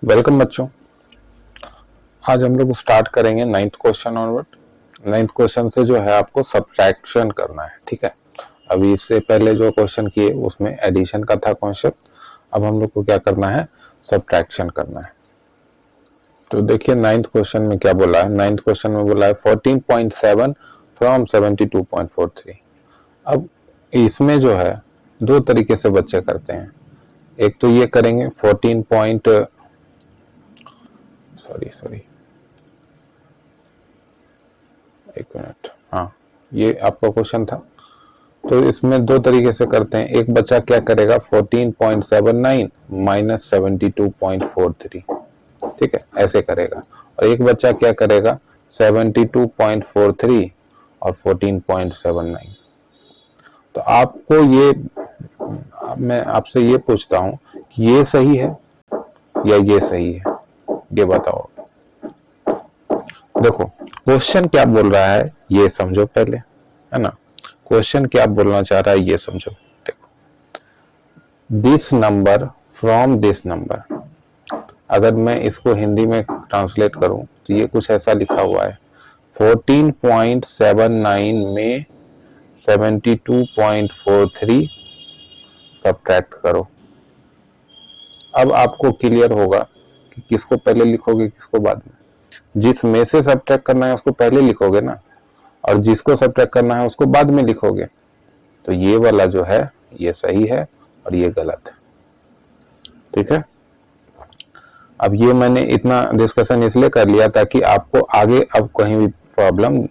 Welcome बच्चों। आज हम लोग स्टार्ट करेंगे 9th question onward. 9th question से जो है आपको सब्ट्रैक्शन करना है, ठीक है। अभी इससे पहले जो क्वेश्चन किए उसमें एडिशन का था कॉन्सेप्ट, अब हम लोग को क्या करना है, सब्ट्रैक्शन करना है। तो देखिए 9th क्वेश्चन में क्या बोला है। 9th क्वेश्चन में बोला है 14.7 फ्रॉम 72.43। अब इसमें जो है दो तरीके से बच्चे करते हैं। एक तो ये करेंगे 14 सॉरी एक मिनट, हाँ ये आपका क्वेश्चन था। तो इसमें दो तरीके से करते हैं। एक बच्चा क्या करेगा 14.79 माइनस 72.43, ठीक है, ऐसे करेगा। और एक बच्चा क्या करेगा 72.43 और 14.79। तो आपको ये, मैं आपसे ये पूछता हूँ कि ये सही है या ये सही है, ये बताओ। देखो क्वेश्चन क्या बोल रहा है ये समझो पहले, है ना। क्वेश्चन क्या बोलना चाह रहा है ये समझो। देखो, this number from this number, अगर मैं इसको हिंदी में ट्रांसलेट करूं तो ये कुछ ऐसा लिखा हुआ है 14.79 में 72.43 सब्ट्रैक्ट करो। अब आपको क्लियर होगा कि किसको पहले लिखोगे किसको बाद में। जिस में से सब्ट्रैक्ट करना है उसको पहले लिखोगे ना, और जिसको सब्ट्रैक्ट करना है उसको बाद में लिखोगे। तो ये वाला जो है ये सही है और ये गलत है, ठीक है। अब ये मैंने इतना डिस्कशन इसलिए कर लिया ताकि आपको आगे अब कहीं भी प्रॉब्लम,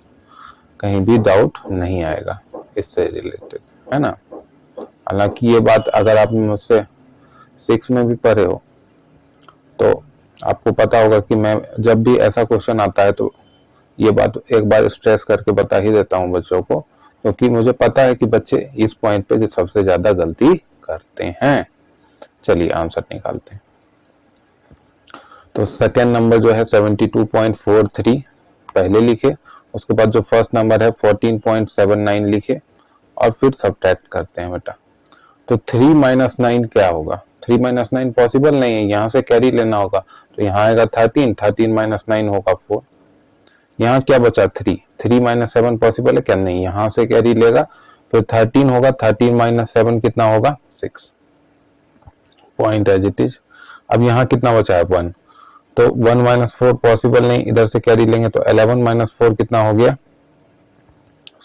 कहीं भी डाउट नहीं आएगा इससे रिलेटेड, है ना। हालांकि ये बात अगर आप मुझसे 6 में भी पढ़े हो तो आपको पता होगा कि मैं जब भी ऐसा क्वेश्चन आता है तो ये बात एक बार स्ट्रेस करके बता ही देता हूँ बच्चों को, क्योंकि मुझे पता है कि बच्चे इस पॉइंट पे सबसे ज्यादा गलती करते हैं। चलिए आंसर निकालते हैं। तो सेकेंड नंबर जो है 72.43 पहले लिखे, उसके बाद जो फर्स्ट नंबर है 14.79 लिखे और फिर सब्ट्रैक्ट करते हैं बेटा। तो 3 माइनस 9 क्या होगा, 3 माइनस 9 पॉसिबल नहीं है, यहाँ से कैरी लेना होगा। तो यहाँ आएगा 13, 13 माइनस 9 होगा 4। यहाँ क्या बचा 3, 3 माइनस 7 पॉसिबल है क्या, नहीं, यहाँ से कैरी लेगा। फिर 13 होगा, 13 माइनस 7 कितना होगा 6, पॉइंट एज इट इज। अब यहाँ कितना बचा है 1, तो 1 माइनस 4 पॉसिबल नहीं, इधर से कैरी लेंगे तो 11 माइनस 4 कितना हो गया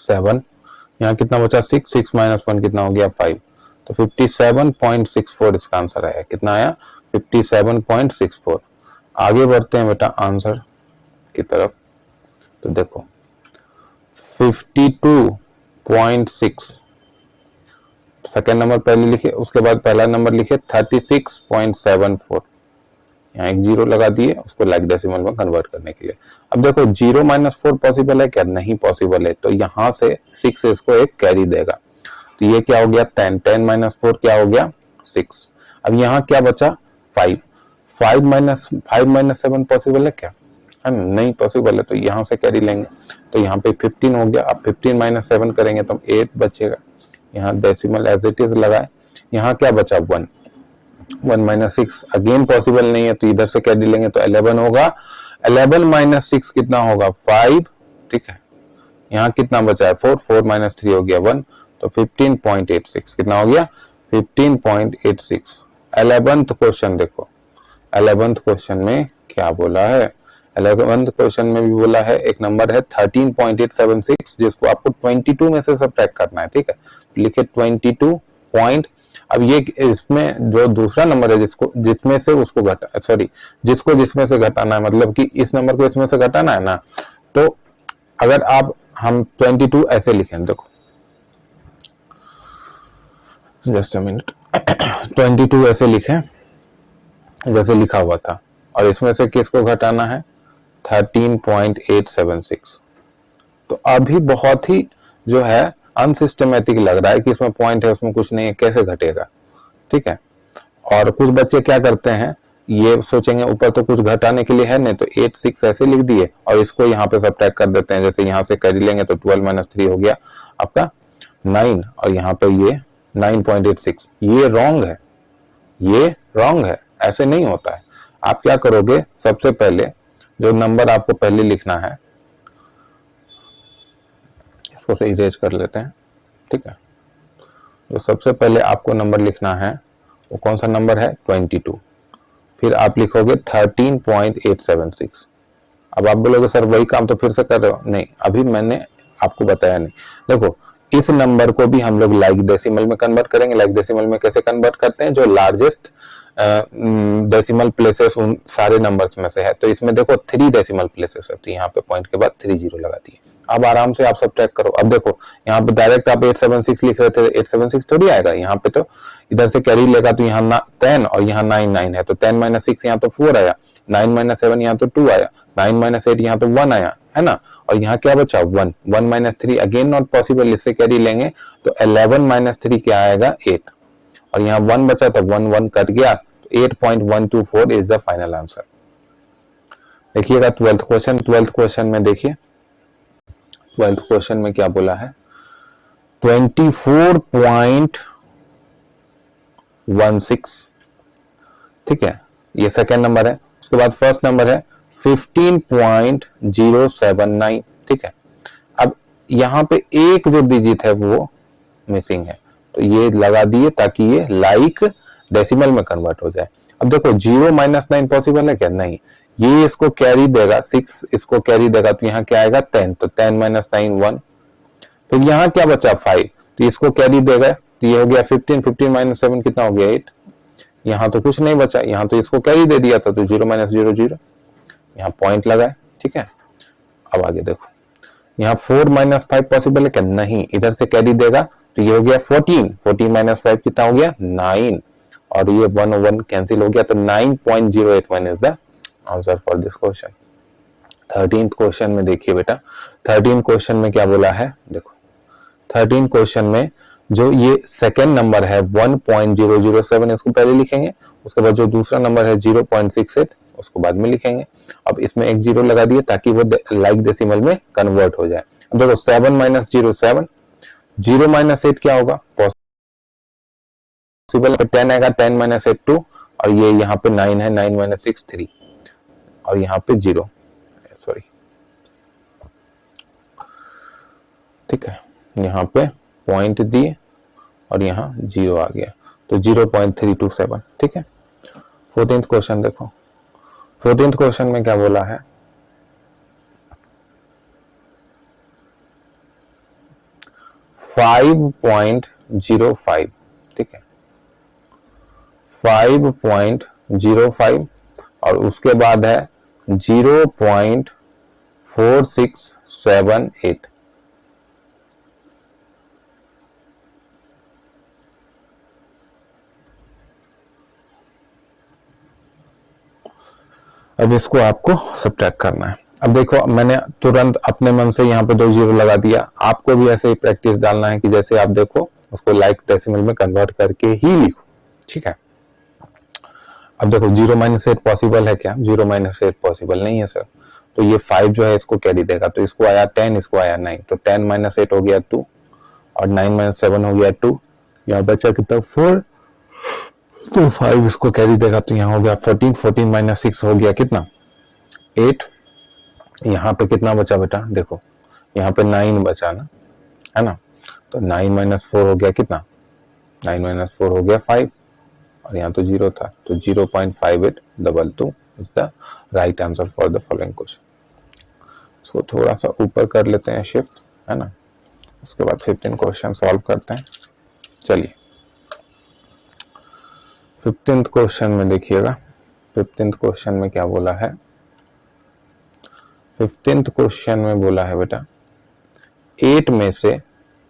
7। यहाँ कितना बचा 6, 6 माइनस 1 कितना हो गया 5। तो 57.64 इसका आंसर आया। कितना आया 57.64। आगे बढ़ते हैं बेटा आंसर की तरफ। तो देखो 52.6 सेकेंड नंबर पहले लिखे, उसके बाद पहला नंबर लिखे 36.74, यहाँ एक जीरो लगा दिए उसको लाइक डेसिमल में कन्वर्ट करने के लिए। अब देखो 0 माइनस 4 पॉसिबल है क्या, नहीं पॉसिबल है, तो यहाँ से 6 इसको एक कैरी देगा। तो ये क्या हो गया 10, 10 माइनस 4 क्या हो गया 6। अब यहाँ क्या बचा 5, 5 माइनस 7 पॉसिबल है क्या, है ना, नहीं पॉसिबल है, तो यहाँ से कैरी लेंगे। तो यहाँ पे 15 हो गया। अब 15 माइनस 7 करेंगे तो 8 बचेगा। यहाँ डेसिमल एज इट इज लगाए। यहाँ क्या बचा 1, 1 माइनस 6 अगेन पॉसिबल नहीं है, तो इधर से कैरी लेंगे तो 11 होगा। 11 माइनस 6 कितना होगा 5, ठीक है। यहाँ कितना बचा है 4, 4 माइनस 3 हो गया 1, तो 15.86 कितना हो गया 15.86। 11th क्वेश्चन देखो, 11th क्वेश्चन में क्या बोला है। 11th क्वेश्चन में भी बोला है, एक नंबर है 13.876 जिसको आपको 22 में से सब्ट्रैक्ट करना है, ठीक है। लिखे 22 पॉइंट। अब ये इसमें जो दूसरा नंबर है जिसको जिसमें से उसको घटा, सॉरी जिसको जिसमें से घटाना है, मतलब कि इस नंबर को इसमें से घटाना है ना। तो अगर आप हम 22 ऐसे लिखें, देखो जस्ट अ मिनट 22 ऐसे लिखें जैसे लिखा हुआ था, और इसमें से किसको घटाना है 13.876। तो अभी बहुत ही जो है अनसिस्टमेटिक लग रहा है कि इसमें पॉइंट है उसमें कुछ नहीं है, कैसे घटेगा, ठीक है। और कुछ बच्चे क्या करते हैं, ये सोचेंगे ऊपर तो कुछ घटाने के लिए है नहीं, तो 8 6 ऐसे लिख दिए और इसको यहाँ पे सब्ट्रैक्ट कर देते हैं। जैसे यहाँ से कर लेंगे तो 12 माइनस 3 हो गया आपका 9, और यहाँ पे ये 9.86। ये रॉन्ग है, ये रॉन्ग है, ऐसे नहीं होता है। आप क्या करोगे, सबसे पहले जो नंबर आपको पहले लिखना है, इसको से इरेज कर लेते हैं, ठीक है। जो सबसे पहले आपको नंबर लिखना है वो कौन सा नंबर है, 22। फिर आप लिखोगे 13.876। अब आप बोलोगे सर वही काम तो फिर से कर रहे हो, नहीं अभी मैंने आपको बताया नहीं। देखो इस नंबर को भी हम लोग लाइक डेसिमल में कन्वर्ट करेंगे। लाइक डेसिमल में कैसे कन्वर्ट करते हैं, जो लार्जेस्ट डेसिमल प्लेसेस उन सारे नंबर्स में से है। तो इसमें देखो 3 डेसिमल प्लेसेस है, तो यहाँ पे पॉइंट के बाद 3 जीरो लगा दिए। अब आराम से आप सब्ट्रैक्ट करो। अब देखो यहाँ पे डायरेक्ट आप 876 लिख रहे थे, 876 थोड़ी आएगा, यहाँ पे तो इधर से कैरी लेगा, तो यहाँ 10 और यहाँ 9 9 है, तो 10 माइनस 6 यहाँ तो 4 आया, 9 माइनस 7 यहाँ तो 2 आया, 9 माइनस 8 यहाँ तो 1 आया, है ना। और यहाँ क्या बचा, 1 1 माइनस 3 अगेन नॉट पॉसिबल, इससे कैरी लेंगे तो 11 माइनस 3 क्या आएगा, 8। और यहाँ 1 बचा तो 1 1 कट गया, 8.124 इज द फाइनल आंसर। देखिएगा 12th क्वेश्चन। 12th क्वेश्चन में देखिए, 12th क्वेश्चन में क्या बोला है, 24.16, ठीक है, ये सेकेंड नंबर है। उसके बाद फर्स्ट नंबर है 15.079, ठीक है। अब यहाँ पे एक जो डिजिट है वो मिसिंग है, तो ये लगा दिए ताकि ये लाइक डेसिमल में कन्वर्ट हो जाए। अब देखो 0 माइनस 9 पॉसिबल है क्या, नहीं। ये इसको कैरी देगा, 6 इसको कैरी देगा, तो यहाँ क्या आएगा 10, तो 10 माइनस 9 1। फिर यहाँ क्या बचा 5, तो इसको कैरी देगा, तो ये हो गया 15, 15 माइनस 7 कितना हो गया 8। यहाँ तो कुछ नहीं बचा, यहाँ तो इसको कैरी दे दिया था, तो 0 माइनस 0 0, यहाँ पॉइंट लगाए, ठीक है। अब आगे देखो, यहाँ 4 माइनस 5 पॉसिबल है क्या, नहीं। इधर से कैरी देगा, तो ये हो गया 14, 14 माइनस 5 कितना हो गया 9, और ये 1 1 कैंसिल हो गया, तो 9.081 is the answer for this question. 13th question में देखिए बेटा, 13th क्वेश्चन में क्या बोला है, देखो 13th क्वेश्चन में जो ये सेकेंड नंबर है 1.007, इसको पहले लिखेंगे। उसके बाद जो दूसरा नंबर है 0.68, उसको बाद में लिखेंगे। अब इसमें एक जीरो लगा दिए ताकि वो लाइक डेसिमल में कन्वर्ट हो जाए। अब देखो 7 माइनस 0 7, 0 माइनस 8 क्या होगा, पॉसिबल 10 आएगा, 10 माइनस 8 2, और ये यहाँ पे 9 है, 9 माइनस 6 3, और यहाँ पे 0, सॉरी, ठीक है। यहाँ पे पॉइंट दिए और यहाँ 0 आ गया, तो 0.327, ठीक है। 14th क्वेश्चन देखो, 14th क्वेश्चन में क्या बोला है, 5.05, ठीक है, 5.05, और उसके बाद है 0.4678। अब इसको आपको सब्ट्रैक्ट करना है। अब देखो मैंने तुरंत अपने मन से यहाँ पे 2 जीरो लगा दिया, आपको भी ऐसे ही प्रैक्टिस डालना है कि जैसे आप देखो उसको लाइक डेसिमल में कन्वर्ट करके ही लिखो, ठीक है। अब देखो 0 माइनस 8 पॉसिबल है क्या, 0 माइनस 8 पॉसिबल नहीं है सर, तो ये 5 जो है इसको कैरी देगा, तो इसको आया 10, इसको आया 9, तो 10 माइनस 8 हो गया 2, और 9 माइनस 7 हो गया 2, यहाँ बचा कितना 4, तो 5 इसको कैरी देगा, तो यहाँ हो गया 14, 14 माइनस 6 हो गया कितना 8, यहाँ पे कितना बचा बेटा, देखो यहाँ पे 9 बचा ना, है ना, तो 9 माइनस 4 हो गया कितना, 9 माइनस 4 हो गया 5, और यहाँ तो 0 था, तो 0.5822 is the right answer for the following question. इसको थोड़ा सा ऊपर कर लेते हैं शिफ्ट, है ना। उसके बाद 15 क्वेश्चन सॉल्व करते हैं। चलिए 15th क्वेश्चन में देखिएगा, 15th क्वेश्चन में क्या बोला है, 15th क्वेश्चन में बोला है बेटा 8 में से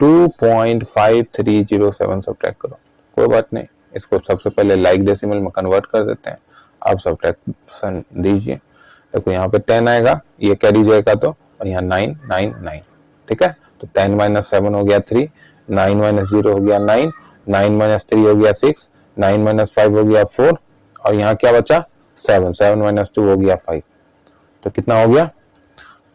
2.5307 सब्ट्रैक्ट करो। कोई बात नहीं, इसको सबसे पहले लाइक डेसिमल में कन्वर्ट कर देते हैं। आप सब्ट्रैक्शन दीजिए, देखो यहाँ पे 10 आएगा, ये कैरी जाएगा, तो और यहाँ 9 9 9, ठीक है। तो 10 माइनस 7 हो गया 3, 9 माइनस 0 हो गया 9, 9 माइनस 3 हो गया 6, 9 माइनस 5 हो गया 4, और यहाँ क्या बचा 7, 7 माइनस 2 हो गया 5, तो कितना हो गया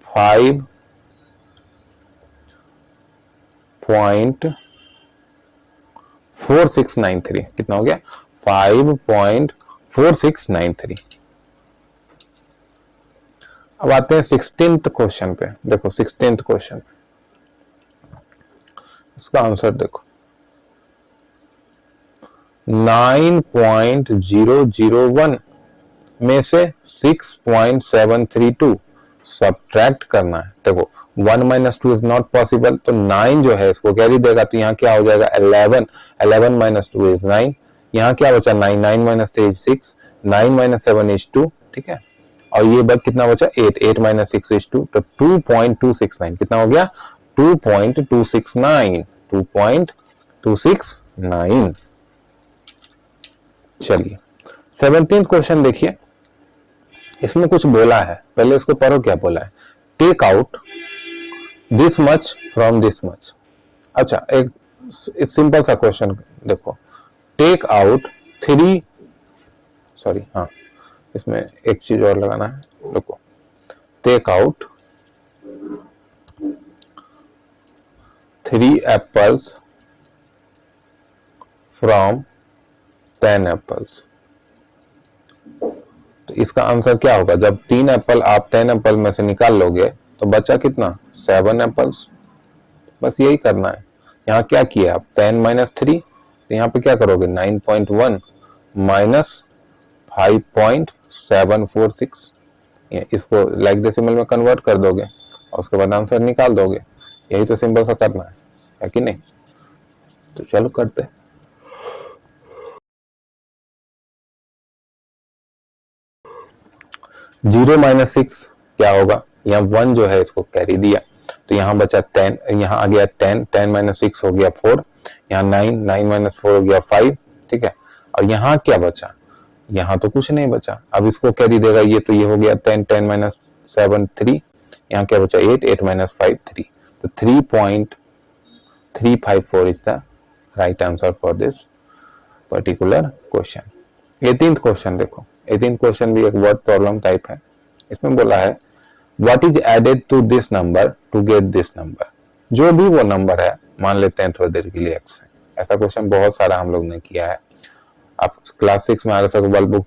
5.4693, कितना हो गया 5.4693, अब आते हैं 16th क्वेश्चन पे। देखो 16th क्वेश्चन, इसका आंसर देखो 9.001 में से 6.732 सब्ट्रैक्ट करना है। देखो 1 minus two is not possible, तो 9 जो है इसको कैरी देगा, तो यहाँ क्या हो जाएगा 11, 11 माइनस टू इज 9, यहाँ क्या बचा 9, 9 माइनस 3 इज 6, 9 माइनस 7 इज 2, ठीक है। और ये बच कितना बचा 8, 8 माइनस 6 इज 2, तो 2.269 कितना हो गया 2.269, 2.269। चलिए 17th क्वेश्चन देखिए, इसमें कुछ बोला है, पहले इसको पढ़ो क्या बोला है। Take out this much from this much. अच्छा एक सिंपल सा क्वेश्चन देखो, टेक आउट 3, सॉरी हाँ इसमें एक चीज और लगाना है, देखो take out 3 apples from 10 apples. तो इसका आंसर क्या होगा, जब 3 एप्पल आप 10 एप्पल में से निकाल लोगे तो बचा कितना 7 एप्पल्स। बस यही करना है। यहाँ क्या किया आप 10 माइनस 3, तो यहाँ पे क्या करोगे 9.1 माइनस 5.746, इसको लाइक डेसिमल में कन्वर्ट कर दोगे और उसके बाद आंसर निकाल दोगे। यही तो सिंपल सा करना है कि नहीं। तो चलो करते हैं। 0 माइनस 6 क्या होगा, यहाँ 1 जो है इसको कैरी दिया, तो यहाँ बचा 10, यहाँ आ गया 10, 10 माइनस 6 हो गया 4, यहाँ 9, 9 माइनस 4 हो गया 5, ठीक है। और यहाँ क्या बचा, यहाँ तो कुछ नहीं बचा, अब इसको कैरी देगा ये, तो ये हो गया 10, 10 माइनस 7 3, यहाँ क्या बचा 8, 8 माइनस 5 3, तो 3.354 is the right answer for this particular question. 18th question देखो, 18th क्वेश्चन भी एक वर्ड प्रॉब्लम टाइप है। इसमें बोला है what is added to this number to get this number. जो भी वो नंबर है, मान लेते हैं थोड़ी देर के लिए x है। ऐसा क्वेश्चन बहुत सारा हम लोग ने किया है। आप क्लास 6 में आर वर्ल्ड बुक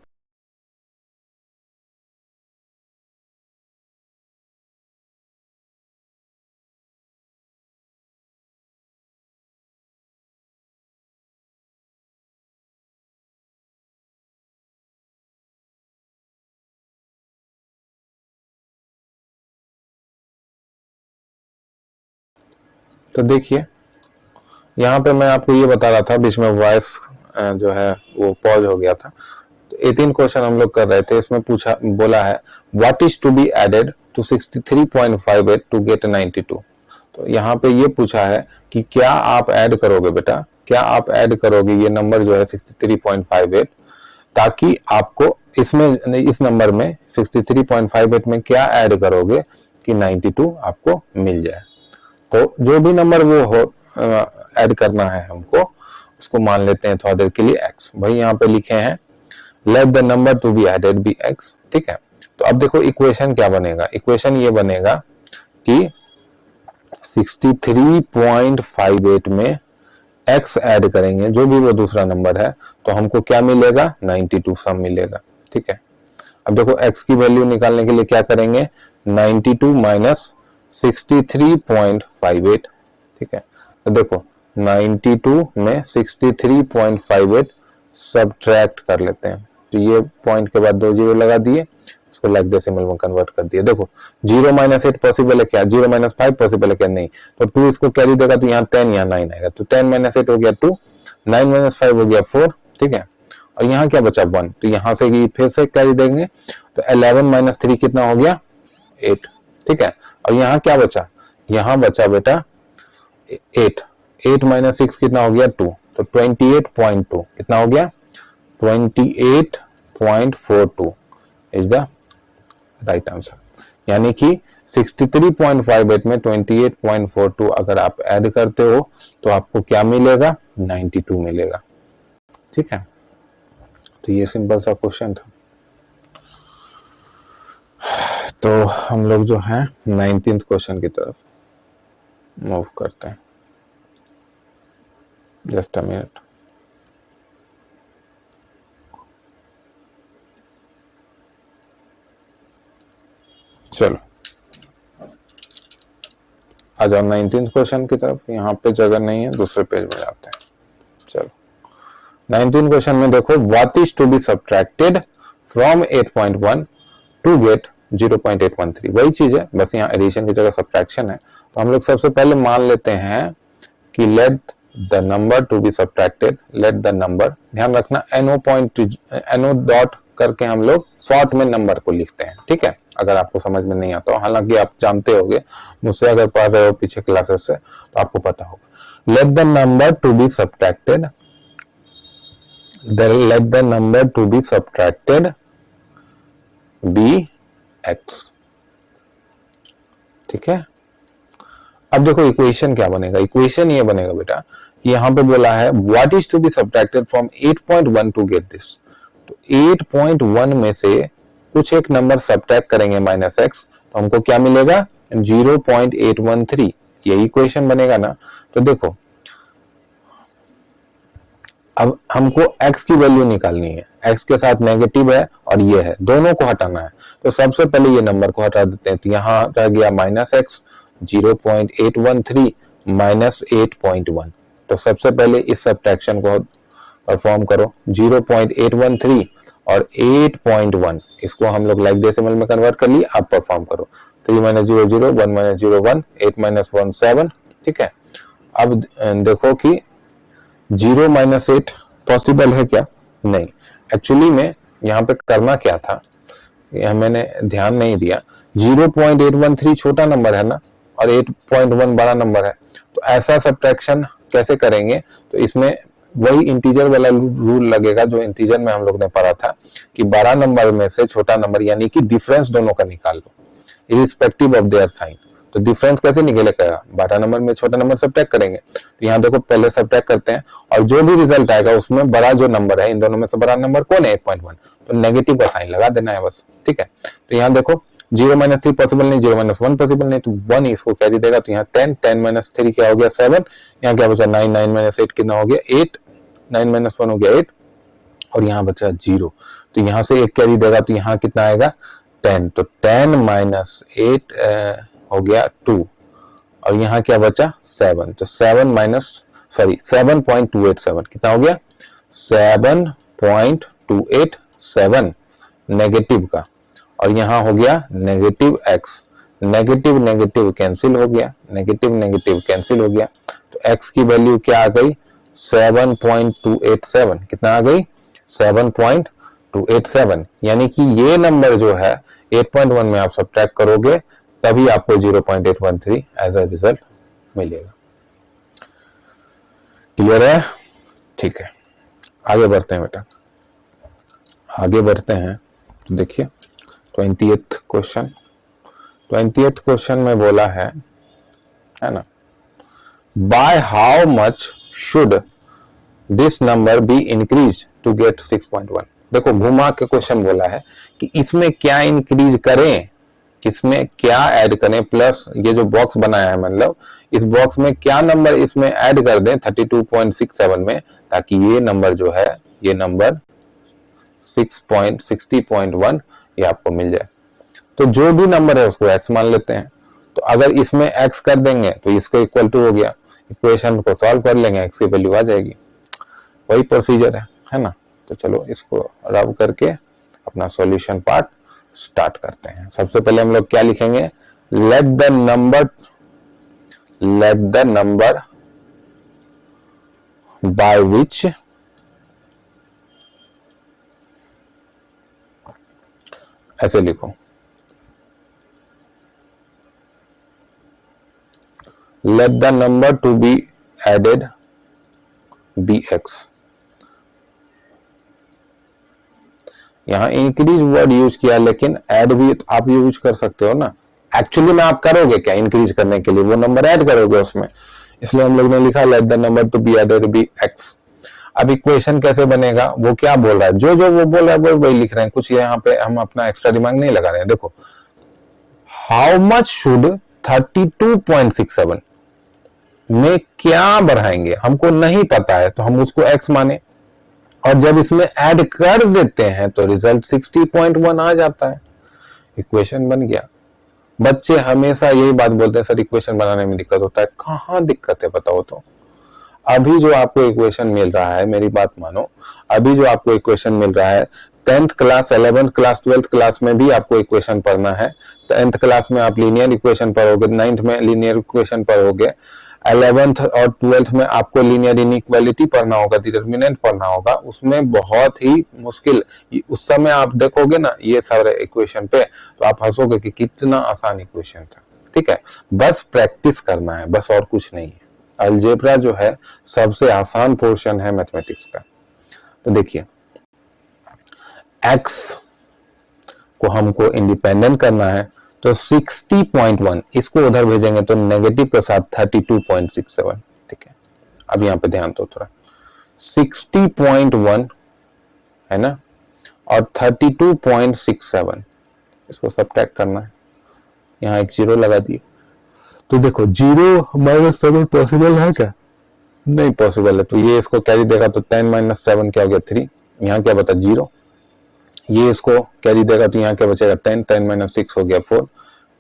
तो देखिए यहाँ पे मैं आपको ये बता रहा था, बीच में वॉइस जो है वो पॉज हो गया था। तो 18 क्वेश्चन हम लोग कर रहे थे, इसमें पूछा बोला है what is to be added to 63.58 to get 92। तो यहाँ पे ये पूछा है कि क्या आप ऐड करोगे बेटा, क्या आप ऐड करोगे ये नंबर जो है 63.58, ताकि आपको इसमें इस नंबर में 63.58 में क्या ऐड करोगे कि 92 आपको मिल जाए। तो जो भी नंबर वो हो ऐड करना है हमको, उसको मान लेते हैं थोड़ा देर के लिए x। भाई यहाँ पे लिखे हैं let the number to be added be x, ठीक है। तो अब देखो इक्वेशन क्या बनेगा, इक्वेशन ये बनेगा कि 63.58 में x ऐड करेंगे, जो भी वो दूसरा नंबर है, तो हमको क्या मिलेगा 92 सम मिलेगा, ठीक है। अब देखो x की वैल्यू निकालने के लिए क्या करेंगे 92 माइनस 63.58, ठीक है। तो देखो 92 में 63.58 सब्ट्रैक्ट कर लेते हैं, तो ये पॉइंट के बाद 2 जीरो लगा दिए, इसको लाइक डेसिमल में कन्वर्ट कर दिया। देखो 0 माइनस 8 पॉसिबल है क्या, 0 माइनस 5 पॉसिबल है क्या, नहीं। तो 2 इसको कैरी देगा, तो यहाँ 10 यहाँ 9 आएगा, तो 10 माइनस 8 हो गया 2, 9 माइनस 5 हो गया 4, ठीक है। और यहाँ क्या बचा 1, तो यहाँ से फिर से कैरी देंगे, तो 11 माइनस 3 कितना हो गया 8, ठीक है। और यहाँ क्या बचा, यहाँ बचा बेटा 8, 8 माइनस 6 कितना हो गया 2, तो 28.2 कितना हो गया 28.42 इज द राइट आंसर। यानी कि 63.58 में 28.42 अगर आप ऐड करते हो तो आपको क्या मिलेगा 92 मिलेगा, ठीक है। तो ये सिंपल सा क्वेश्चन था। तो हम लोग जो है 19th क्वेश्चन की तरफ मूव करते हैं। Just a minute. चलो आ जाओ 19th क्वेश्चन की तरफ। यहाँ पे जगह नहीं है, दूसरे पेज में जाते हैं। चलो 19th क्वेश्चन में देखो, what is to be subtracted from 8.1 to get 0.813। वही चीज है, बस यहाँ एडिशन की जगह सब्ट्रैक्शन है। तो हम लोग सबसे पहले मान लेते हैं कि late the number to be subtracted, late the number, ध्यान रखना NO डॉट करके हम लोग शॉर्ट में नंबर को लिखते हैं, ठीक है, अगर आपको समझ में नहीं आता हो। हालांकि आप जानते होगे, मुझसे अगर पढ़ रहे हो पीछे क्लासेस से तो आपको पता होगा। Late the number to be subtracted, let the number to be subtracted be x, ठीक है। अब देखो इक्वेशन क्या बनेगा, इक्वेशन ये बनेगा बेटा, यहाँ पे बोला है what is to be subtracted from 8.1 to get this. तो 8.1 में से कुछ एक नंबर सब्ट्रैक्ट करेंगे माइनस एक्स, तो हमको क्या मिलेगा 0.813, ये इक्वेशन बनेगा ना। तो देखो अब हमको x की वैल्यू निकालनी है, x के साथ नेगेटिव है और ये है, दोनों को हटाना है। तो सबसे पहले ये नंबर को हटा देते हैं, तो यहाँ रह गया माइनस एक्स, 0.813 माइनस 8.1। तो सबसे पहले इस सब्ट्रैक्शन को परफॉर्म करो, 0.813 और 8.1, इसको हम लोग लाइक डेसिमल में कन्वर्ट कर लिए, आप परफॉर्म करो। 3 माइनस 0 0, 1 माइनस 0 1, 8 माइनस 1 7, ठीक है। अब देखो कि 0 माइनस 8 पॉसिबल है क्या? नहीं। एक्चुअली में यहाँ पे करना क्या था, यह मैंने ध्यान नहीं दिया। 0.813 छोटा नंबर है ना, और 8.1 बड़ा नंबर है, तो ऐसा सब्ट्रैक्शन कैसे करेंगे? तो इसमें वही इंटीजर वाला रूल लगेगा जो इंटीजर में हम लोग ने पढ़ा था कि बड़ा नंबर में से छोटा नंबर, यानी कि डिफरेंस दोनों का निकाल लो इरिस्पेक्टिव ऑफ देयर साइन। तो डिफरेंस कैसे निकलेगा? बड़ा नंबर में छोटा नंबर सब्ट्रैक्ट करेंगे। तो यहाँ देखो पहले सब्ट्रैक्ट करते हैं और जो भी रिजल्ट आएगा उसमें बड़ा जो नंबर है, इन दोनों में से बड़ा नंबर कौन है? 8.1, तो नेगेटिव का साइन लगा देना है बस, ठीक है। तो यहाँ देखो 0 माइनस 3 पॉसिबल नहीं, 0 माइनस 1 पॉसिबल नहीं, तो 1 इसको कैरी देगा, तो यहाँ 10, 10 माइनस 3 क्या हो गया 7, यहाँ क्या बचा 9, 9 माइनस 8 कितना हो गया 8, 9 माइनस 1 हो गया 8, और यहाँ बचा 0, तो यहाँ से एक कैरी देगा, तो यहाँ कितना आएगा 10, तो 10 माइनस 8 हो गया 2, और यहाँ क्या बचा 7, तो 7.287 कितना हो गया 7.287 नेगेटिव का, और यहाँ हो गया negative x, negative negative cancel हो गया, नेगेटिव नेगेटिव कैंसिल हो गया, तो x की वैल्यू क्या आ गई 7.287, कितना आ गई 7.287, यानी कि ये नंबर जो है 8.1 में आप सब्ट्रैक्ट करोगे तभी आपको 0.813 एज अ रिजल्ट मिलेगा। क्लियर है? ठीक है, आगे बढ़ते हैं बेटा, आगे बढ़ते हैं। तो देखिए 20th क्वेश्चन, 20th क्वेश्चन में बोला है ना, by how much should this number be increase to get 6.1। देखो घुमा के क्वेश्चन बोला है कि इसमें क्या इंक्रीज करें, किसमें क्या ऐड करें, प्लस ये जो बॉक्स बनाया है, मतलब इस बॉक्स में क्या नंबर इसमें ऐड कर दें 32.67 में, ताकि ये नंबर जो है, ये नंबर 6.60.1 ये आपको मिल जाए। तो जो भी नंबर है उसको x मान लेते हैं, तो अगर इसमें x कर देंगे तो इसको इक्वल टू हो गया, इक्वेशन को सॉल्व कर लेंगे, x की वैल्यू आ जाएगी। वही प्रोसीजर है ना। तो चलो इसको रब करके अपना सॉल्यूशन पार्ट स्टार्ट करते हैं। सबसे पहले हम लोग क्या लिखेंगे, let the number by which ऐसे लिखो, let the number to be added be x. यहाँ इंक्रीज वर्ड यूज किया, लेकिन ऐड भी आप यूज कर सकते हो ना। एक्चुअली में आप करोगे क्या इंक्रीज करने के लिए, वो नंबर ऐड करोगे उसमें, इसलिए हम लोग ने लिखा let the number to be added be x. अब इक्वेशन कैसे बनेगा, वो क्या बोल रहा है, जो जो वो बोल रहा है वो वही लिख रहे हैं, कुछ यहाँ पे हम अपना एक्स्ट्रा दिमाग नहीं लगा रहे हैं। देखो हाउ मच शुड 32.67 में क्या बढ़ाएंगे, हमको नहीं पता है, तो हम उसको x माने, और जब इसमें ऐड कर देते हैं तो रिजल्ट 60.1 आ जाता है, इक्वेशन बन गया। बच्चे हमेशा यही बात बोलते हैं, सर इक्वेशन बनाने में दिक्कत होता है। कहाँ दिक्कत है बताओ तो? अभी जो आपको इक्वेशन मिल रहा है, मेरी बात मानो, अभी जो आपको इक्वेशन मिल रहा है 10th class, 11th class, 12th class में भी आपको इक्वेशन पढ़ना है। 10th क्लास में आप लीनियर इक्वेशन पढ़ोगे, 9th में लीनियर इक्वेशन पढ़ोगे, 11th और 12th में आपको लीनियर इनइक्वालिटी पढ़ना होगा, डिटरमिनेंट पढ़ना होगा। उसमें बहुत ही मुश्किल, उस समय आप देखोगे ना ये सारे इक्वेशन पे तो आप हंसोगे कि कितना आसान इक्वेशन था। ठीक है, बस प्रैक्टिस करना है, बस और कुछ नहीं है। अलजेब्रा जो है सबसे आसान पोर्शन है मैथमेटिक्स का। तो देखिए x को हमको इंडिपेंडेंट करना है, तो 60.1 इसको उधर भेजेंगे तो नेगेटिव के साथ 32.67। ठीक है, अब यहाँ पे ध्यान दो थोड़ा, 60.1 है ना और 32.67 इसको सब्ट्रैक्ट करना है, यहाँ एक जीरो लगा दिए। तो देखो 0 - 7 पॉसिबल है क्या? नहीं पॉसिबल है, तो ये इसको कैरी देगा तो 10 - 7 क्या हो गया 3, यहाँ क्या बता 0। ये इसको कैरी देगा तो यहाँ क्या बचेगा 10, 10 - 6 हो गया 4,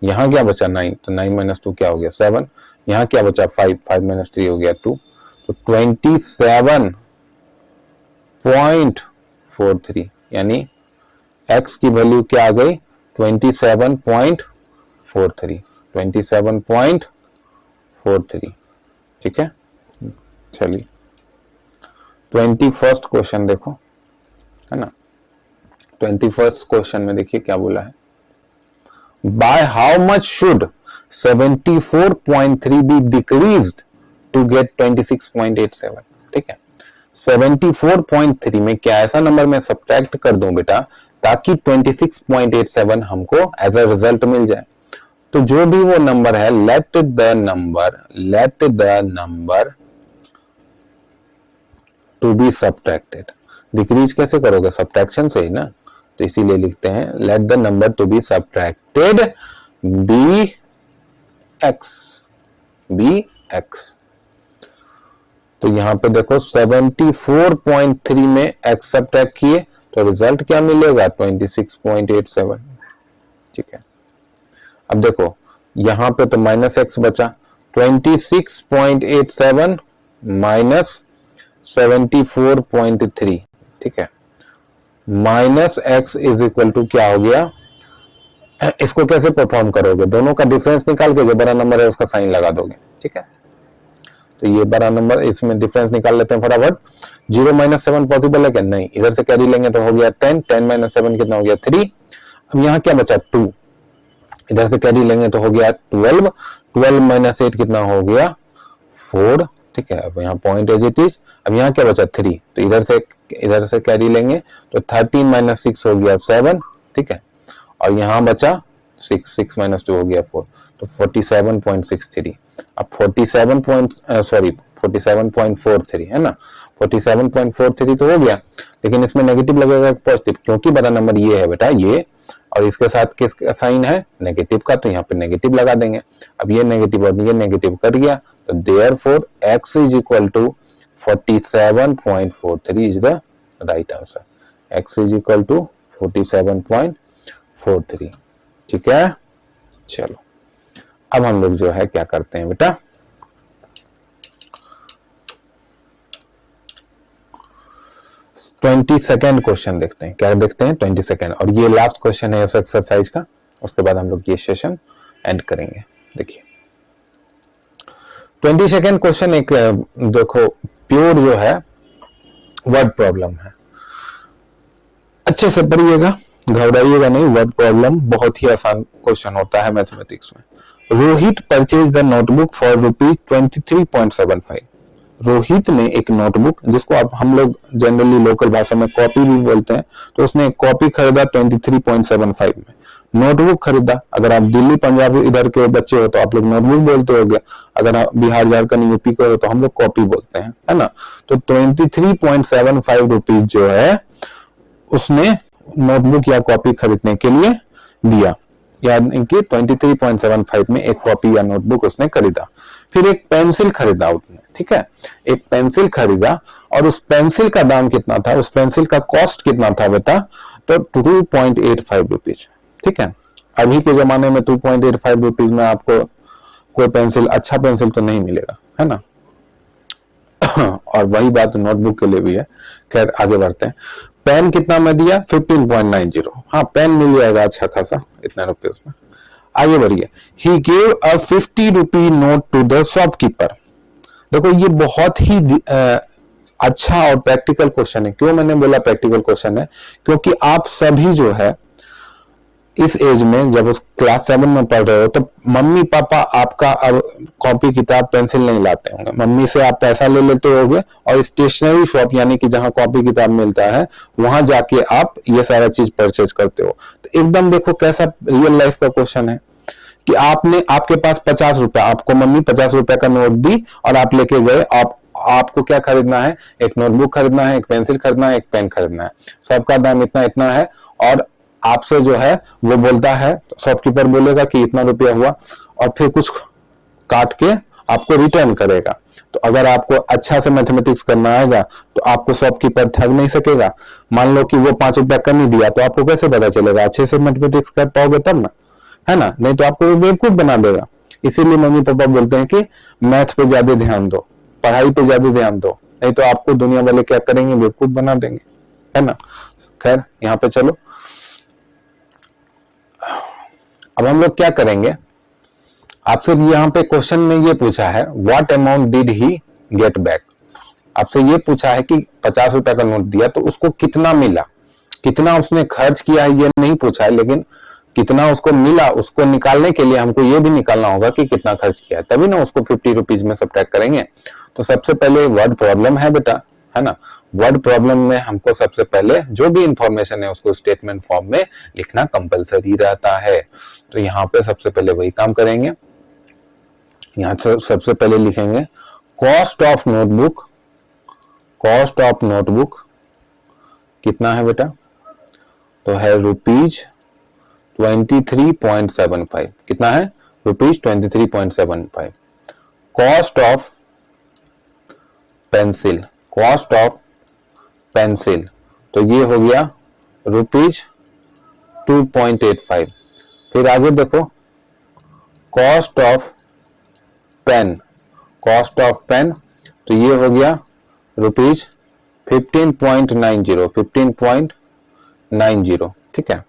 यहाँ क्या बचा 9, तो 9 - 2 क्या हो गया 7, यहाँ क्या बचा 5, 5 - 3 हो गया 2, तो 27.43 यानी x की वैल्यू क्या आ गई 27.43, 27.43। ठीक है, चलिए 21st क्वेश्चन देखो, है ना। 21st क्वेश्चन में देखिए क्या बोला है, by how much should 74.3 be decreased to get 26.87। ठीक है, 74.3 में क्या ऐसा नंबर मैं सब्ट्रैक्ट कर दूं बेटा ताकि 26.87 हमको एज अ रिजल्ट मिल जाए। तो जो भी वो नंबर है, late the number to be subtracted. Decrease कैसे करोगे? सब्ट्रैक्शन से ही ना, तो इसीलिए लिखते हैं let the number to be subtracted be x. तो यहां पे देखो 74.3 में x सब्ट्रैक्ट किए तो रिजल्ट क्या मिलेगा 26.87। ठीक है, अब देखो यहां पे तो -x बचा, 26.87 माइनस 74.3। ठीक है, -x इज इक्वल टू क्या हो गया, इसको कैसे परफॉर्म करोगे, दोनों का डिफरेंस निकाल के जो बड़ा नंबर है उसका साइन लगा दोगे। ठीक है, तो ये बड़ा नंबर, इसमें डिफरेंस निकाल लेते हैं फटाफट। 0 - 7 पॉसिबल है क्या? नहीं, इधर से कैरी लेंगे तो हो गया 10, 10 - 7 कितना हो गया 3। अब यहाँ क्या बचा 2, इधर से कैरी लेंगे तो हो गया 12, 12 - 8 कितना हो गया 4। ठीक है, अब यहाँ पॉइंट एज इट इज। अब यहाँ क्या बचा 3, तो इधर से कैरी लेंगे तो 13 - 6 हो गया 7। ठीक है, और यहाँ बचा 6, 6 - 2 हो गया 4, तो 47.63। अब 47.43 है ना, 47.43 तो हो गया, लेकिन इसमें नेगेटिव लगेगा पॉजिटिव, क्योंकि बड़ा नंबर ये है बेटा ये, और इसके साथ किसका साइन है नेगेटिव का, तो यहाँ पे नेगेटिव लगा देंगे। अब ये नेगेटिव और ये नेगेटिव कट गया, तो therefore x is equal to 47.43 is the right answer. x is equal to 47.43। ठीक है, चलो अब हम लोग जो है क्या करते हैं बेटा, ट्वेंटी सेकेंड क्वेश्चन देखते हैं। क्या देखते हैं 22nd, और ये लास्ट क्वेश्चन है इस एक्सरसाइज का, उसके बाद हम लोग ये सेशन एंड करेंगे। देखिए 22nd क्वेश्चन एक देखो प्योर जो है वर्ड प्रॉब्लम है, अच्छे से पढ़िएगा, घबराइएगा नहीं। वर्ड प्रॉब्लम बहुत ही आसान क्वेश्चन होता है मैथमेटिक्स में। Rohit purchase the notebook for ₹23.75। Rohit ने एक नोटबुक, जिसको आप हम लोग जनरली लोकल भाषा में कॉपी भी बोलते हैं, तो उसने एक कॉपी खरीदा 23.75 में। नोटबुक खरीदा, अगर आप दिल्ली पंजाब इधर के बच्चे हो तो आप लोग नोटबुक बोलते होंगे, अगर आप बिहार झारखंड यूपी के हो तो हम लोग कॉपी बोलते हैं, है ना। तो 23.75 रुपीज जो है उसने नोटबुक या कॉपी खरीदने के लिए दिया, यानी कि 23.75 में एक कॉपी या नोटबुक उसने खरीदा। फिर एक पेंसिल खरीदा उसने, ठीक है, एक पेंसिल खरीदा, और उस पेंसिल का दाम कितना था, उस पेंसिल का कॉस्ट कितना था बेटा, तो 2.85 रुपीज। ठीक है, अभी के जमाने में 2.85 रुपीज में आपको कोई पेंसिल, अच्छा पेंसिल तो नहीं मिलेगा, है ना। और वही बात नोटबुक के लिए भी है। खैर आगे बढ़ते हैं। पेन कितना में दिया? 15.90। हाँ, पेन मिल जाएगा अच्छा खासा इतने रुपीज में। आगे बढ़िए। He gave a 50 rupee note to the shopkeeper. देखो ये बहुत ही अच्छा और प्रैक्टिकल क्वेश्चन है। क्यों मैंने बोला प्रैक्टिकल क्वेश्चन है? क्योंकि आप सभी जो है इस एज में, जब उस क्लास 7 में पढ़ रहे हो, तो मम्मी पापा आपका अब कॉपी किताब पेंसिल नहीं लाते होंगे, मम्मी से आप पैसा ले लेते होगे और स्टेशनरी शॉप यानी कि जहां कॉपी किताब मिलता है वहां जाके आप ये सारा चीज परचेज करते हो। तो एकदम देखो कैसा रियल लाइफ का क्वेश्चन है कि आपके पास 50 रुपया, आपको मम्मी 50 रुपया का नोट दी और आप लेके गए। आपको क्या खरीदना है? एक नोटबुक खरीदना है, एक पेंसिल खरीदना है, एक पेन खरीदना है। सबका दाम इतना इतना है और आपसे जो है वो बोलता है, शॉपकीपर बोलेगा कि इतना रुपया हुआ और फिर कुछ काट के आपको रिटर्न करेगा। तो अगर आपको अच्छा से मैथमेटिक्स करना आएगा तो आपको शॉपकीपर ठग नहीं सकेगा। मान लो कि वो 5 रुपया कम ही दिया तो आपको कैसे पता चलेगा? अच्छे से मैथमेटिक्स कर पाओगे तब ना, है ना। नहीं तो आपको बेवकूफ बना देगा। इसीलिए मम्मी पापा बोलते हैं कि मैथ पे ज्यादा ध्यान दो, पढ़ाई पे ज्यादा ध्यान दो, नहीं तो आपको दुनिया वाले क्या करेंगे? बेवकूफ बना देंगे, है ना। खैर यहाँ पे चलो, अब हम लोग क्या करेंगे। आपसे यहाँ पे क्वेश्चन में ये पूछा है what amount did he get back. आपसे ये पूछा है कि 50 रुपया का नोट दिया तो उसको कितना मिला, कितना उसने खर्च किया है ये नहीं पूछा है, लेकिन कितना उसको मिला उसको निकालने के लिए हमको ये भी निकालना होगा कि कितना खर्च किया है, तभी ना उसको 50 रुपीज में सब्ट्रैक्ट करेंगे। तो सबसे पहले वर्ड प्रॉब्लम है बेटा, है ना। वर्ड प्रॉब्लम में हमको सबसे पहले जो भी इंफॉर्मेशन है उसको स्टेटमेंट फॉर्म में लिखना कंपलसरी रहता है। तो यहाँ पे सबसे पहले वही काम करेंगे। यहाँ से सबसे पहले लिखेंगे cost of notebook. Cost of notebook कितना है बेटा? तो है ₹23.75। कितना है? ₹23.75। Cost of pencil, cost of pencil तो ये हो गया ₹2.85। फिर आगे देखो cost of pen, cost of pen तो ये हो गया ₹15.90, 15.90। ठीक है।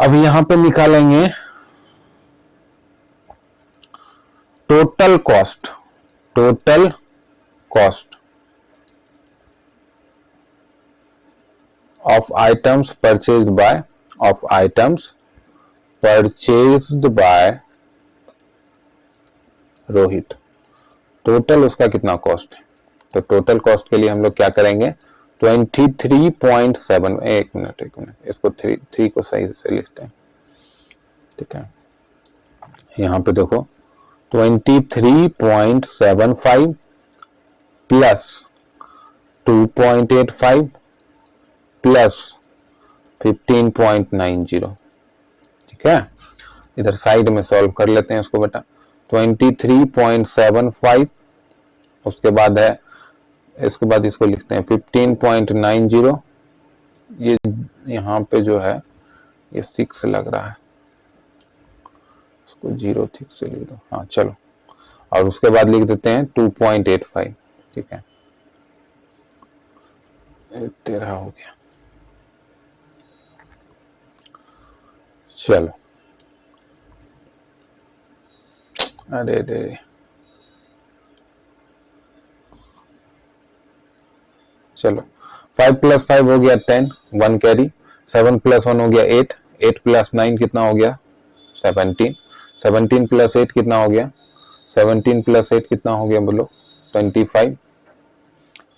अब यहां पे निकालेंगे total cost, total cost of items purchased bye, of items purchased bye Rohit. Total उसका कितना कॉस्ट है? तो टोटल कॉस्ट के लिए हम लोग क्या करेंगे 23.7, एक मिनट इसको थ्री को सही से लिखते हैं। ठीक है, यहाँ पे देखो 23.75 प्लस 2.85 प्लस 15.90। ठीक है, इधर साइड में सॉल्व कर लेते हैं इसको बेटा। 23.75 उसके बाद है, इसके बाद इसको लिखते हैं 15.90। ये यहाँ पे जो है ये 6 लग रहा है, इसको 0 ठीक से लिख दो। हाँ चलो, और उसके बाद लिख देते हैं 2.85। ठीक है, 13 हो गया। चलो, अरे रे, चलो 5 + 5 हो गया 10, 1 कैरी। 7 + 1 हो गया 8, 8 + 9 कितना हो गया 17, 17 + 8 कितना हो गया 17 + 8 कितना हो गया बोलो 25।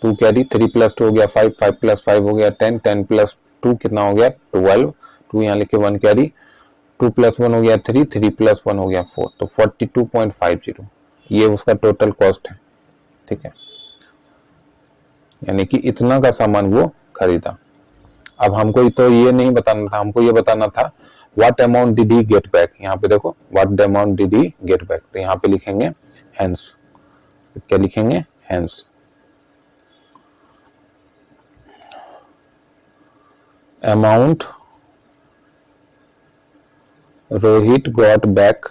2 कैरी, 3 + 2 हो गया 5, 5 + 5 हो गया 10, 10 + 2 कितना हो गया 12, 2 यहाँ लिखे 1 कैरी, 2 + 1 हो गया 3, 3 + 1 हो गया 4, तो 42.50 ये उसका टोटल कॉस्ट है। ठीक है, यानी कि इतना का सामान वो खरीदा। अब हमको तो ये नहीं बताना था, हमको ये बताना था what amount did he get back. यहाँ पे देखो what amount did he get back, तो यहाँ पे लिखेंगे हेंस। क्या लिखेंगे? Hence. Amount Rohit got back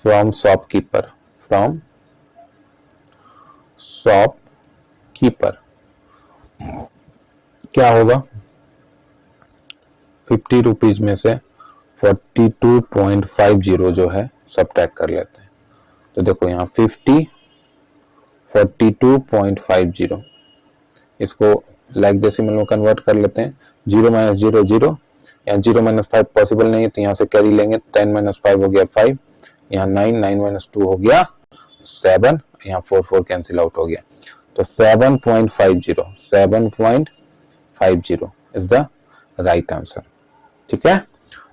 from shopkeeper क्या होगा, 50 रुपीज में से 42.50 जो है सब्ट्रैक्ट कर लेते हैं। तो देखो यहाँ 50 42.50 इसको लाइक डेसिमल में कन्वर्ट कर लेते हैं। 0 माइनस 0 0, यहाँ 0 माइनस 5 पॉसिबल नहीं है तो यहाँ से कैरी लेंगे। 10 माइनस 5 हो गया 5, यहाँ 9 9 माइनस 2 हो गया 7, यहाँ 4 4 कैंसिल आउट हो गया। तो 7.50 इज द राइट आंसर। ठीक है,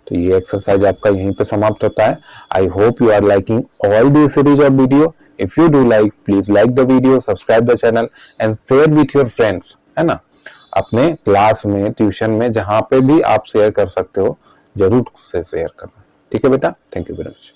तो ये एक्सरसाइज आपका यहीं पे समाप्त होता है। I hope you are liking all the series of video. If you do like, please like the video, subscribe the channel and share with your friends, है ना। अपने क्लास में, ट्यूशन में, जहां पे भी आप शेयर कर सकते हो, जरूर से शेयर करना। ठीक है बेटा, थैंक यू वेरी मच।